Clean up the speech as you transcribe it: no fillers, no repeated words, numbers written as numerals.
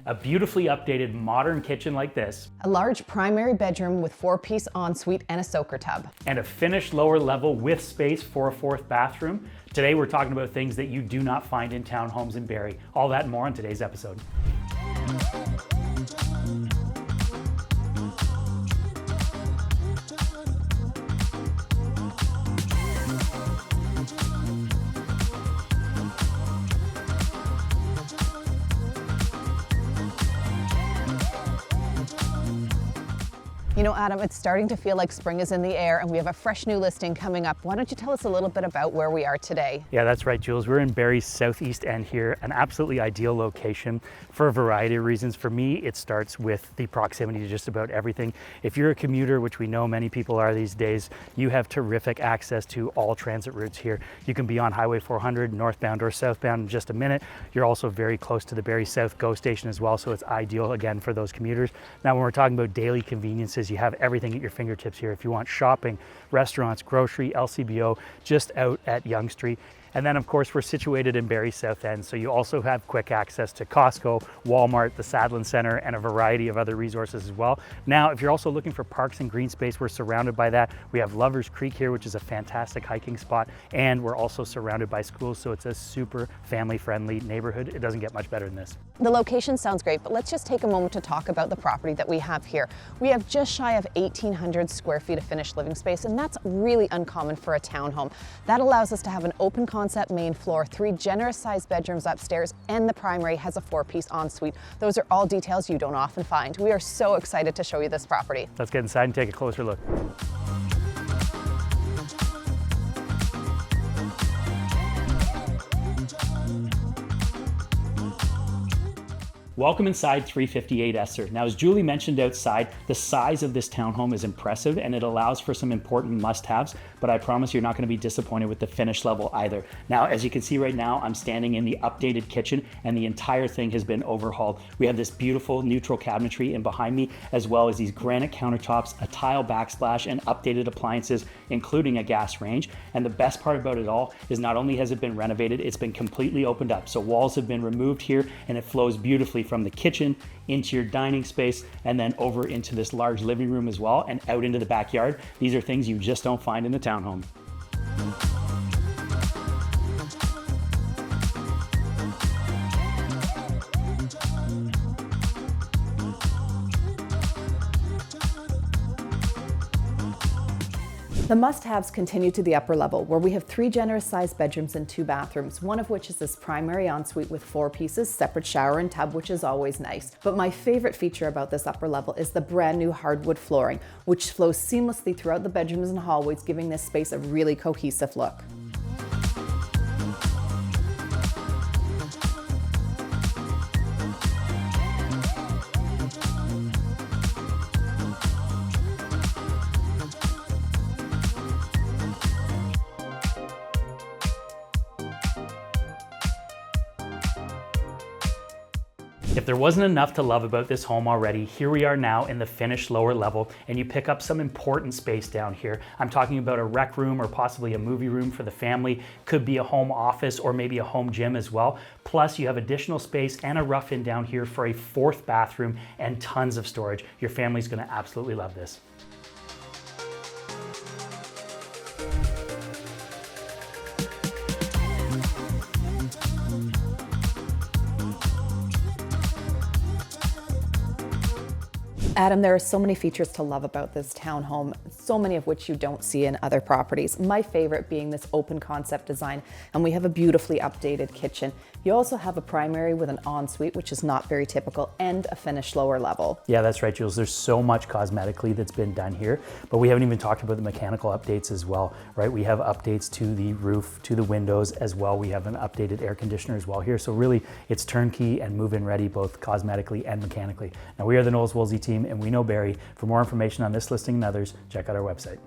A beautifully updated modern kitchen like this. A large primary bedroom with 4-piece ensuite and a soaker tub. And a finished lower level with space for a 4th bathroom. Today we're talking about things that you do not find in townhomes in Barrie. All that and more on today's episode. You know, Adam, it's starting to feel like spring is in the air and we have a fresh new listing coming up. Why don't you tell us a little bit about where we are today? Yeah, that's right, Jules. We're in Barrie's southeast end here, an absolutely ideal location for a variety of reasons. For me, it starts with the proximity to just about everything. If you're a commuter, which we know many people are these days, you have terrific access to all transit routes here. You can be on Highway 400, northbound or southbound in just a minute. You're also very close to the Barrie South GO station as well, so it's ideal again for those commuters. Now, when we're talking about daily conveniences, you have everything at your fingertips here. If you want shopping, restaurants, grocery, LCBO, just out at Yonge Street. And then of course we're situated in Barrie South End, so you also have quick access to Costco, Walmart, the Sadlon Center, and a variety of other resources as well. Now, if you're also looking for parks and green space, we're surrounded by that. We have Lovers Creek here, which is a fantastic hiking spot, and we're also surrounded by schools, so it's a super family-friendly neighborhood. It doesn't get much better than this. The location sounds great, but let's just take a moment to talk about the property that we have here. We have just shy of 1,800 square feet of finished living space, and that's really uncommon for a townhome. That allows us to have an open concept main floor, 3 generous sized bedrooms upstairs, and the primary has a 4-piece ensuite. Those are all details you don't often find. We are so excited to show you this property. Let's get inside and take a closer look. Welcome inside 358 Esser. Now, as Julie mentioned outside, the size of this townhome is impressive and it allows for some important must-haves, but I promise you're not going to be disappointed with the finish level either. Now, as you can see right now, I'm standing in the updated kitchen and the entire thing has been overhauled. We have this beautiful neutral cabinetry in behind me, as well as these granite countertops, a tile backsplash, and updated appliances, including a gas range. And the best part about it all is not only has it been renovated, it's been completely opened up. So walls have been removed here and it flows beautifully from the kitchen into your dining space and then over into this large living room as well and out into the backyard. These are things you just don't find in the townhome. The must-haves continue to the upper level, where we have 3 generous-sized bedrooms and 2 bathrooms, one of which is this primary ensuite with 4 pieces, separate shower and tub, which is always nice. But my favorite feature about this upper level is the brand new hardwood flooring, which flows seamlessly throughout the bedrooms and hallways, giving this space a really cohesive look. If there wasn't enough to love about this home already, here we are now in the finished lower level and you pick up some important space down here. I'm talking about a rec room or possibly a movie room for the family, could be a home office or maybe a home gym as well. Plus you have additional space and a rough-in down here for a 4th bathroom and tons of storage. Your family's gonna absolutely love this. Adam, there are so many features to love about this townhome, so many of which you don't see in other properties. My favorite being this open concept design, and we have a beautifully updated kitchen. You also have a primary with an ensuite, which is not very typical, and a finished lower level. Yeah, that's right, Jules. There's so much cosmetically that's been done here, but we haven't even talked about the mechanical updates as well, right? We have updates to the roof, to the windows as well. We have an updated air conditioner as well here. So really, it's turnkey and move-in ready, both cosmetically and mechanically. Now, we are the Knowles Woolsey team, and we know Barrie. For more information on this listing and others, check out our website.